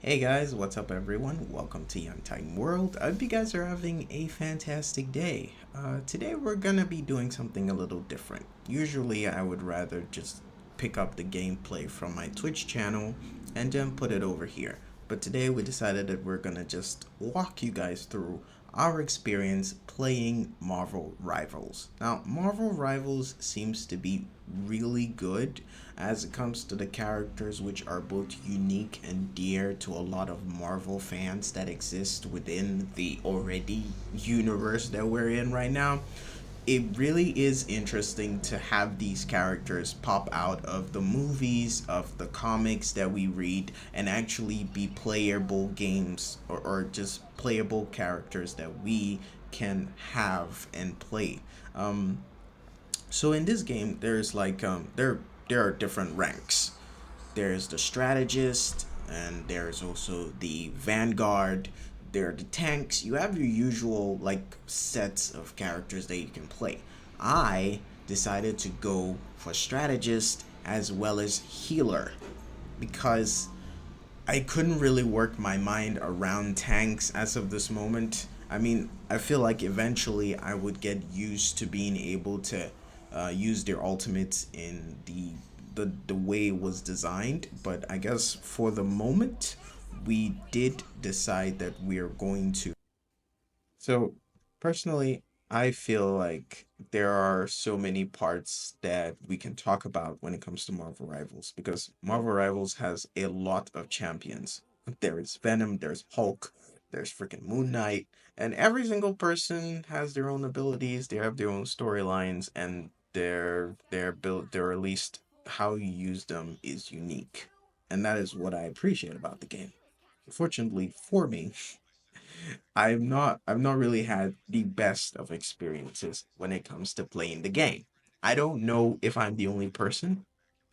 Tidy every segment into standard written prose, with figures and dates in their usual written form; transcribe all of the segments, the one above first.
Hey guys, what's up everyone? Welcome to Yungtytan World. I hope you guys are having a fantastic day. Today we're gonna be doing something a little different. Usually I would rather just pick up the gameplay from my Twitch channel and then put it over here. But today we decided that we're gonna just walk you guys through our experience playing Marvel Rivals. Now, Marvel Rivals seems to be really good as it comes to the characters, which are both unique and dear to a lot of Marvel fans that exist within the already universe that we're in right now. It really is interesting to have these characters pop out of the movies, of the comics that we read, and actually be playable games, or just playable characters that we can have and play. Um, so in this game, there's there are different ranks. There's the strategist, and there's also the vanguard. There are the tanks. You have your usual sets of characters that you can play. I decided to go for strategist as well as healer because I couldn't really work my mind around tanks as of this moment. I mean, I feel like eventually I would get used to being able to use their ultimates in the way it was designed, but I guess for the moment, we did decide that we are going to. So, personally, I feel like there are so many parts that we can talk about when it comes to Marvel Rivals because Marvel Rivals has a lot of champions. There is Venom, there's Hulk, there's freaking Moon Knight, and every single person has their own abilities, they have their own storylines, and their build, their at least how you use them is unique. And that is what I appreciate about the game. Fortunately for me, I've not really had the best of experiences when it comes to playing the game. I don't know if I'm the only person.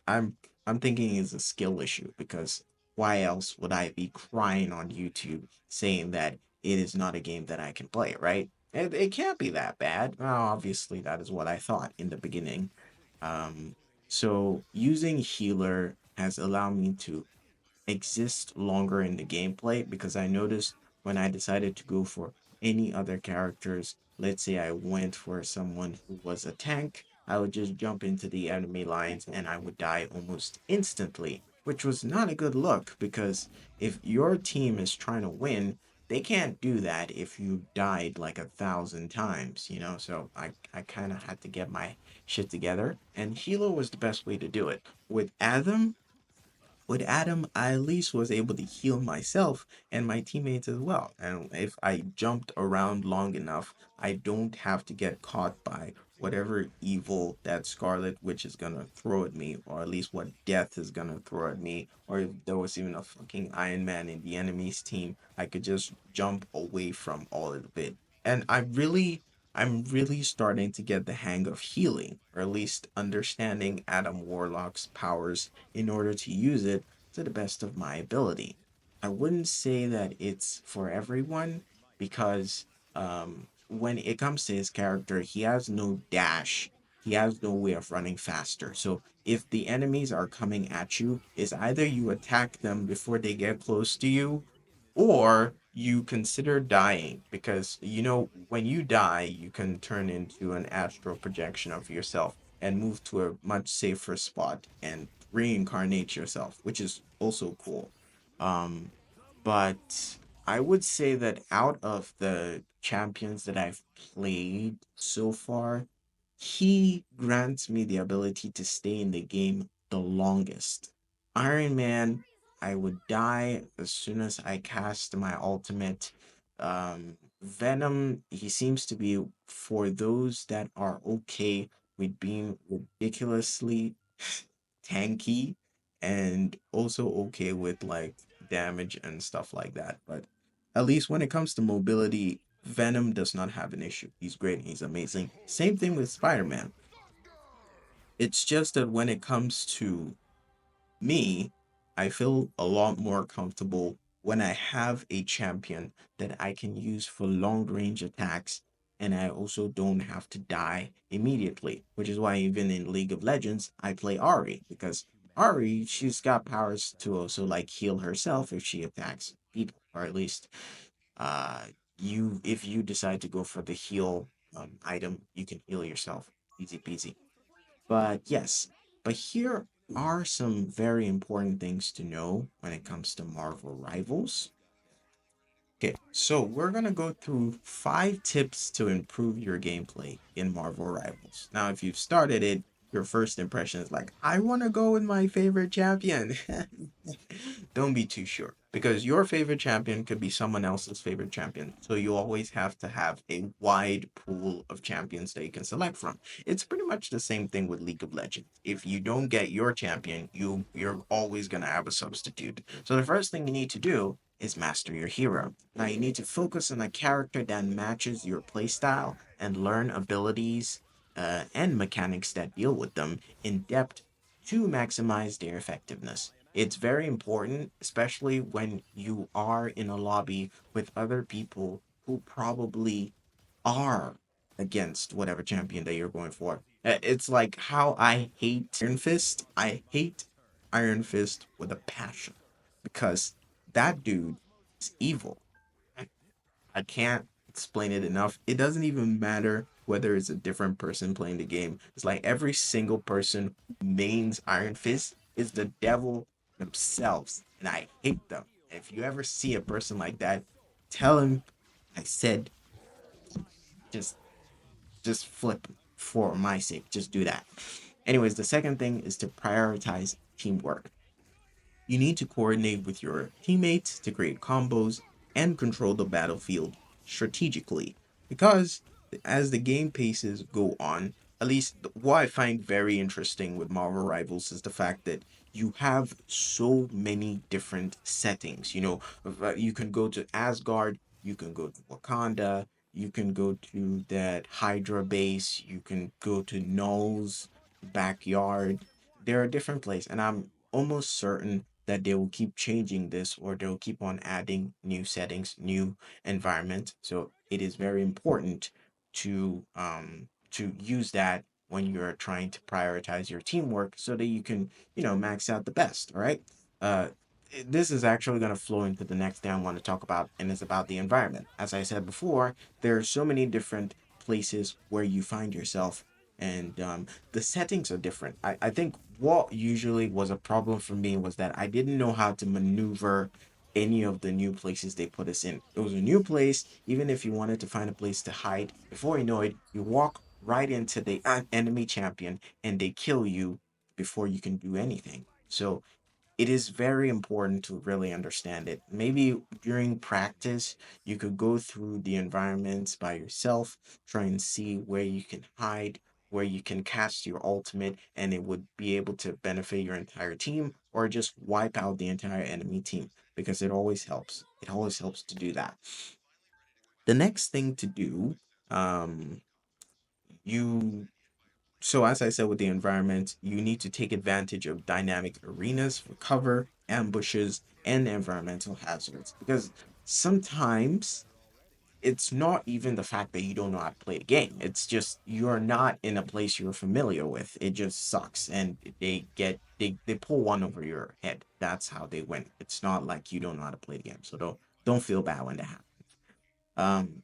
I'm I'm thinking it's a skill issue because why else would I be crying on YouTube saying that it is not a game that I can play, right? It can't be that bad. Well, obviously that is what I thought in the beginning. Um, so using healer has allowed me to exist longer in the gameplay because I noticed when I decided to go for any other characters, let's say I went for someone who was a tank, I would just jump into the enemy lines and I would die almost instantly, which was not a good look because if your team is trying to win, they can't do that if you died like 1,000 times, you know? So I kind of had to get my shit together, and Hilo was the best way to do it. With Adam, I at least was able to heal myself and my teammates as well. And if I jumped around long enough, I don't have to get caught by whatever evil that Scarlet Witch is gonna throw at me, or at least what Death is gonna throw at me, or if there was even a fucking Iron Man in the enemy's team, I could just jump away from all of it. And I'm really starting to get the hang of healing, or at least understanding Adam Warlock's powers in order to use it to the best of my ability. I wouldn't say that it's for everyone because when it comes to his character, he has no dash. He has no way of running faster. So if the enemies are coming at you, is either you attack them before they get close to you, or you consider dying because when you die, you can turn into an astral projection of yourself and move to a much safer spot and reincarnate yourself, which is also cool. Um, but I would say that out of the champions that I've played so far, he grants me the ability to stay in the game the longest. Iron Man, I would die as soon as I cast my ultimate. Venom, he seems to be for those that are okay with being ridiculously tanky and also okay with like damage and stuff like that. But at least when it comes to mobility, Venom does not have an issue. He's great. He's amazing. Same thing with Spider-Man. It's just that when it comes to me, I feel a lot more comfortable when I have a champion that I can use for long range attacks, and I also don't have to die immediately, which is why even in League of Legends I play Ari because Ari, she's got powers to also like heal herself if she attacks people, or at least uh you if you decide to go for the heal item, you can heal yourself. Easy peasy. But yes, but here are some very important things to know when it comes to Marvel Rivals. Okay, so we're gonna go through 5 tips to improve your gameplay in Marvel Rivals. Now, if you've started it, your first impression is like, I want to go with my favorite champion. Don't be too sure because your favorite champion could be someone else's favorite champion. So you always have to have a wide pool of champions that you can select from. It's pretty much the same thing with League of Legends. If you don't get your champion, you're always gonna have a substitute. So the first thing you need to do is master your hero. Now you need to focus on a character that matches your playstyle and learn abilities and mechanics that deal with them in depth to maximize their effectiveness. It's very important, especially when you are in a lobby with other people who probably are against whatever champion that you're going for. It's like how I hate Iron Fist. I hate Iron Fist with a passion because that dude is evil. I can't explain it enough. It doesn't even matter whether it's a different person playing the game. It's like every single person who mains Iron Fist is the devil themselves, and I hate them. If you ever see a person like that, tell him I said just just flip for my sake. Just do that. Anyways, the second thing is to prioritize teamwork. You need to coordinate with your teammates to create combos and control the battlefield strategically. Because as the game paces go on, at least what I find very interesting with Marvel Rivals is the fact that you have so many different settings. You can go to Asgard, you can go to Wakanda, you can go to that Hydra base, you can go to Null's backyard. There are different places, and I'm almost certain that they will keep changing this or they'll keep on adding new settings, new environment. So it is very important to use that when you're trying to prioritize your teamwork so that you can, max out the best. All right. Uh this is actually going to flow into the next thing I want to talk about, and it's about the environment. As I said before, there are so many different places where you find yourself, and the settings are different. I think what usually was a problem for me was that I didn't know how to maneuver any of the new places they put us in. It was a new place, even if you wanted to find a place to hide, before you know it, you walk right into the enemy champion and they kill you before you can do anything. So it is very important to really understand it. Maybe during practice, you could go through the environments by yourself, try and see where you can hide, where you can cast your ultimate, and it would be able to benefit your entire team or just wipe out the entire enemy team because it always helps. It always helps to do that. The next thing to do, um, you so, as I said with the environment, you need to take advantage of dynamic arenas for cover, ambushes, and environmental hazards. Because sometimes it's not even the fact that you don't know how to play the game. It's just you're not in a place you're familiar with. It just sucks, and they pull one over your head. That's how they win. It's not like you don't know how to play the game. So don't feel bad when that happens. Um,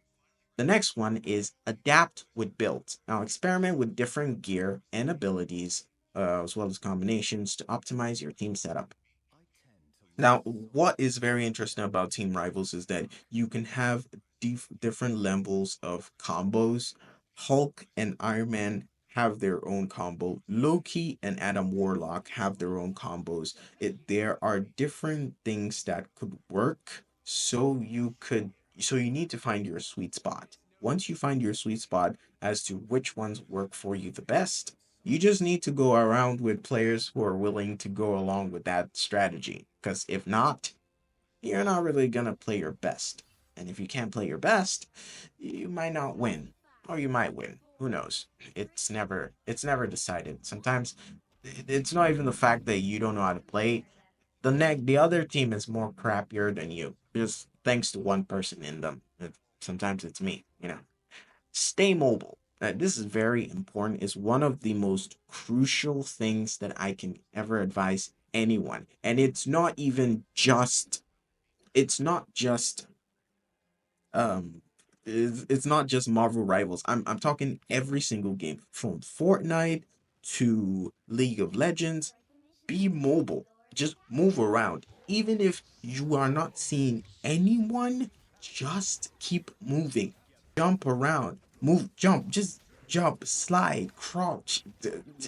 the next one is adapt with builds. Now, experiment with different gear and abilities, as well as combinations to optimize your team setup. Now, what is very interesting about Team Rivals is that you can have different levels of combos. Hulk and Iron Man have their own combo. Loki and Adam Warlock have their own combos. There are different things that could work, so you need to find your sweet spot. Once you find your sweet spot as to which ones work for you the best, you just need to go around with players who are willing to go along with that strategy. Because if not, you're not really going to play your best. And if you can't play your best, you might not win. Or you might win. Who knows? It's never decided. Sometimes it's not even the fact that you don't know how to play. The other team is more crappier than you. Just thanks to one person in them. Sometimes it's me. Stay mobile. This is very important. It's one of the most crucial things that I can ever advise anyone. And it's not just it's not just Marvel Rivals. I'm talking every single game from Fortnite to League of Legends. Be mobile. Just move around. Even if you are not seeing anyone, just keep moving. Jump around. Move, jump, just jump, slide, crouch,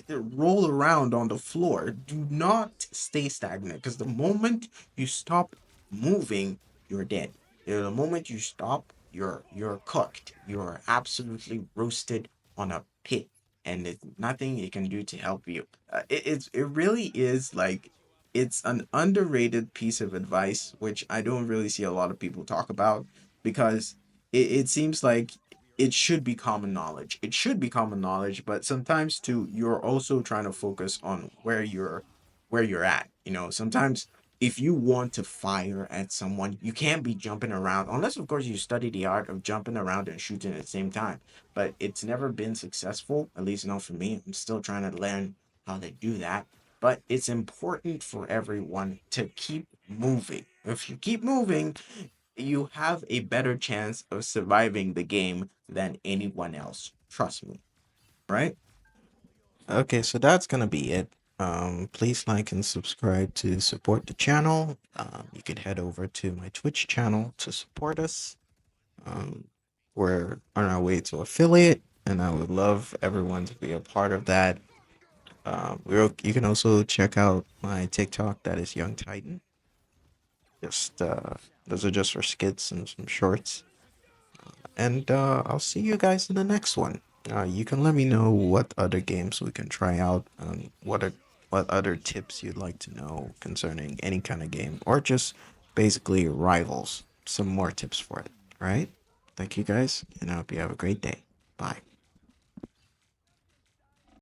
roll around on the floor. Do not stay stagnant because the moment you stop moving, you're dead. The moment you stop, you're cooked. You're absolutely roasted on a pit, and there's nothing you can do to help you. It really is like it's an underrated piece of advice, which I don't really see a lot of people talk about because it seems like it should be common knowledge. It should be common knowledge, but sometimes too, you're also trying to focus on where you're at. You know, sometimes if you want to fire at someone, you can't be jumping around unless of course you study the art of jumping around and shooting at the same time. But it's never been successful, at least not for me. I'm still trying to learn how they do that. But it's important for everyone to keep moving. If you keep moving, you have a better chance of surviving the game than anyone else. Trust me, right? Okay, so that's gonna be it. Please like and subscribe to support the channel. You could head over to my Twitch channel to support us. Um, we're on our way to affiliate, and I would love everyone to be a part of that. You can also check out my TikTok, that is Yungtytan. Just those are just for skits and some shorts. And I'll see you guys in the next one. You can let me know what other games we can try out, and what other tips you'd like to know concerning any kind of game, or just basically rivals. Some more tips for it. All right? Thank you guys, and I hope you have a great day. Bye.